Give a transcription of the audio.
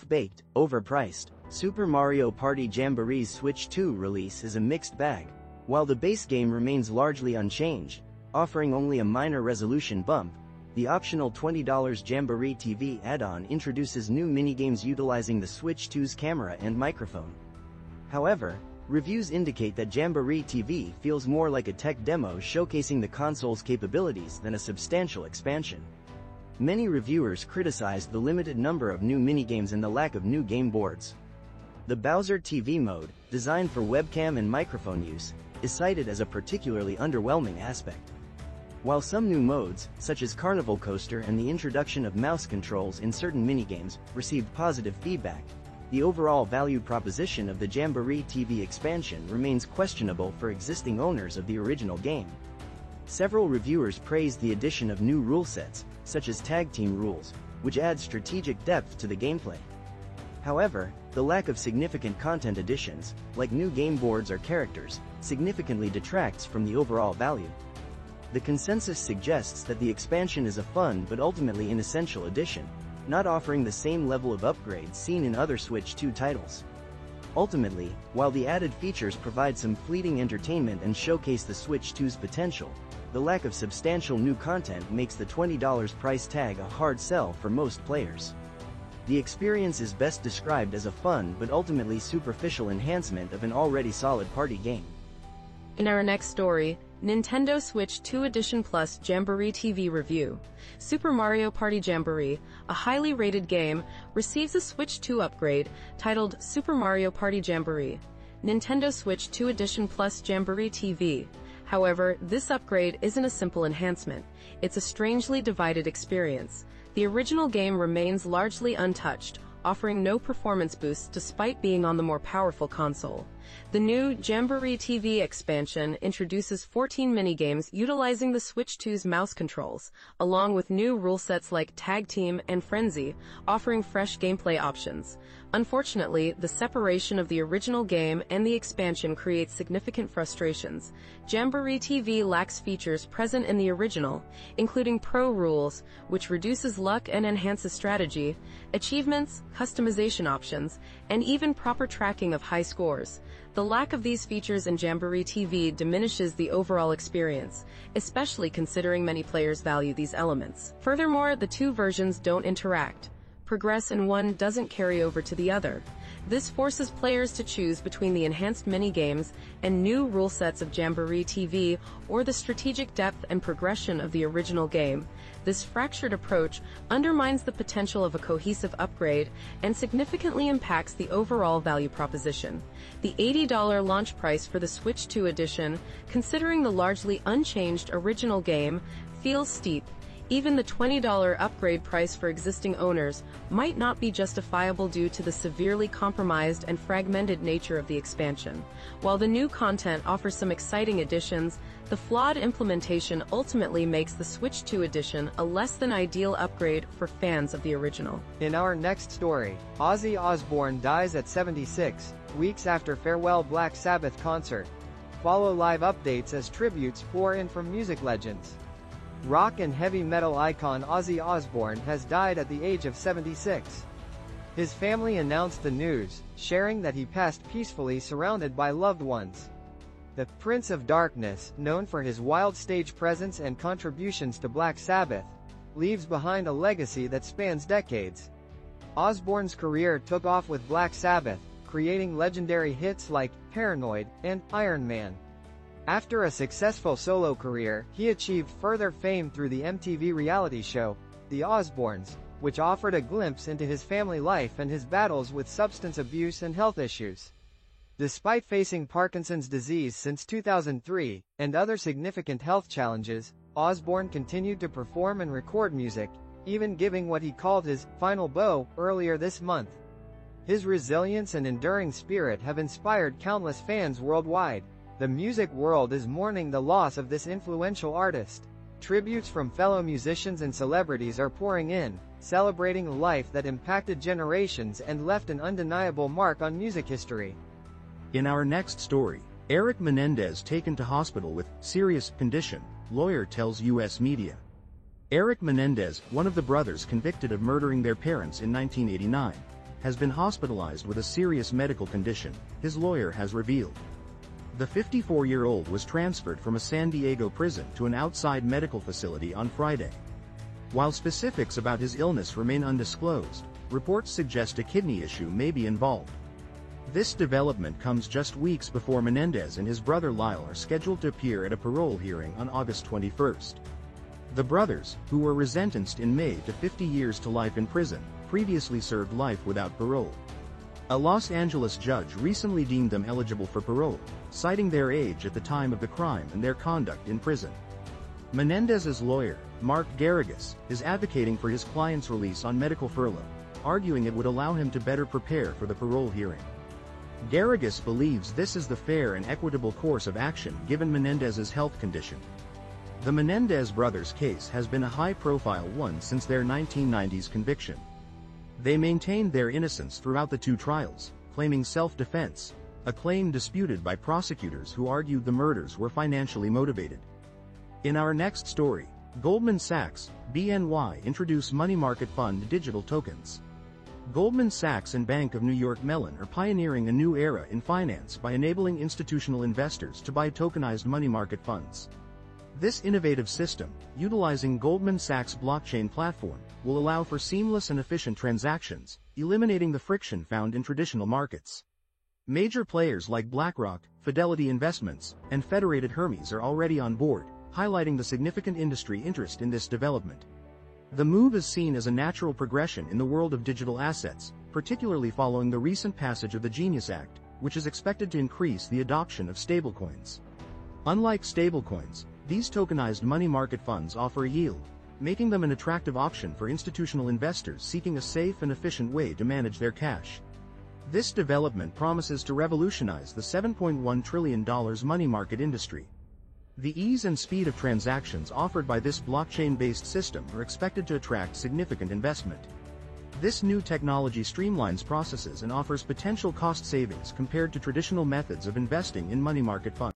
half-baked, overpriced. Super Mario Party Jamboree's Switch 2 release is a mixed bag. While the base game remains largely unchanged, offering only a minor resolution bump, the optional $20 Jamboree TV add-on introduces new minigames utilizing the Switch 2's camera and microphone. However, reviews indicate that Jamboree TV feels more like a tech demo showcasing the console's capabilities than a substantial expansion. Many reviewers criticized the limited number of new minigames and the lack of new game boards. The Bowser TV mode, designed for webcam and microphone use, is cited as a particularly underwhelming aspect. While some new modes, such as Carnival Coaster and the introduction of mouse controls in certain minigames, received positive feedback, the overall value proposition of the Jamboree TV expansion remains questionable for existing owners of the original game. Several reviewers praised the addition of new rule sets, such as tag team rules, which add strategic depth to the gameplay. However, the lack of significant content additions, like new game boards or characters, significantly detracts from the overall value. The consensus suggests that the expansion is a fun but ultimately inessential addition, not offering the same level of upgrades seen in other Switch 2 titles. Ultimately, while the added features provide some fleeting entertainment and showcase the Switch 2's potential, the lack of substantial new content makes the $20 price tag a hard sell for most players. The experience is best described as a fun but ultimately superficial enhancement of an already solid party game. In our next story, Nintendo Switch 2 Edition Plus Jamboree TV review. Super Mario Party Jamboree, a highly rated game, receives a Switch 2 upgrade titled Super Mario Party Jamboree. Nintendo Switch 2 Edition Plus Jamboree TV. However, this upgrade isn't a simple enhancement. It's a strangely divided experience. The original game remains largely untouched, offering no performance boosts despite being on the more powerful console. The new Jamboree TV expansion introduces 14 minigames utilizing the Switch 2's mouse controls, along with new rule sets like Tag Team and Frenzy, offering fresh gameplay options. Unfortunately, the separation of the original game and the expansion creates significant frustrations. Jamboree TV lacks features present in the original, including Pro Rules, which reduces luck and enhances strategy, achievements, customization options, and even proper tracking of high scores. The lack of these features in Jamboree TV diminishes the overall experience, especially considering many players value these elements. Furthermore, the two versions don't interact. Progress in one doesn't carry over to the other. This forces players to choose between the enhanced mini-games and new rule sets of Jamboree TV or the strategic depth and progression of the original game. This fractured approach undermines the potential of a cohesive upgrade and significantly impacts the overall value proposition. The $80 launch price for the Switch 2 edition, considering the largely unchanged original game, feels steep. Even the $20 upgrade price for existing owners might not be justifiable due to the severely compromised and fragmented nature of the expansion. While the new content offers some exciting additions, the flawed implementation ultimately makes the Switch 2 edition a less than ideal upgrade for fans of the original. In our next story, Ozzy Osbourne dies at 76, weeks after farewell Black Sabbath concert. Follow live updates as tributes pour in from music legends. Rock and heavy metal icon Ozzy Osbourne has died at the age of 76. His family announced the news, sharing that he passed peacefully surrounded by loved ones. The Prince of Darkness, known for his wild stage presence and contributions to Black Sabbath, leaves behind a legacy that spans decades. Osbourne's career took off with Black Sabbath, creating legendary hits like Paranoid and Iron Man. After a successful solo career, he achieved further fame through the MTV reality show, The Osbournes, which offered a glimpse into his family life and his battles with substance abuse and health issues. Despite facing Parkinson's disease since 2003, and other significant health challenges, Osbourne continued to perform and record music, even giving what he called his final bow earlier this month. His resilience and enduring spirit have inspired countless fans worldwide. The music world is mourning the loss of this influential artist. Tributes from fellow musicians and celebrities are pouring in, celebrating a life that impacted generations and left an undeniable mark on music history. In our next story, Erik Menendez taken to hospital with serious condition, lawyer tells U.S. media. Erik Menendez, one of the brothers convicted of murdering their parents in 1989, has been hospitalized with a serious medical condition, his lawyer has revealed. The 54-year-old was transferred from a San Diego prison to an outside medical facility on Friday. While specifics about his illness remain undisclosed, reports suggest a kidney issue may be involved. This development comes just weeks before Menendez and his brother Lyle are scheduled to appear at a parole hearing on August 21st. The brothers, who were sentenced in May to 50 years to life in prison, previously served life without parole. A Los Angeles judge recently deemed them eligible for parole, citing their age at the time of the crime and their conduct in prison. Menendez's lawyer, Mark Garrigus, is advocating for his client's release on medical furlough, arguing it would allow him to better prepare for the parole hearing. Garrigus believes this is the fair and equitable course of action given Menendez's health condition. The Menendez brothers' case has been a high-profile one since their 1990s conviction. They maintained their innocence throughout the two trials, claiming self-defense, a claim disputed by prosecutors who argued the murders were financially motivated. In our next story, Goldman Sachs, BNY introduce money market fund digital tokens. Goldman Sachs and Bank of New York Mellon are pioneering a new era in finance by enabling institutional investors to buy tokenized money market funds. This innovative system, utilizing Goldman Sachs' blockchain platform, will allow for seamless and efficient transactions, eliminating the friction found in traditional markets. Major players like BlackRock, Fidelity Investments, and Federated Hermes are already on board, highlighting the significant industry interest in this development. The move is seen as a natural progression in the world of digital assets, particularly following the recent passage of the Genius Act, which is expected to increase the adoption of stablecoins. Unlike stablecoins, these tokenized money market funds offer a yield, making them an attractive option for institutional investors seeking a safe and efficient way to manage their cash. This development promises to revolutionize the $7.1 trillion money market industry. The ease and speed of transactions offered by this blockchain-based system are expected to attract significant investment. This new technology streamlines processes and offers potential cost savings compared to traditional methods of investing in money market funds.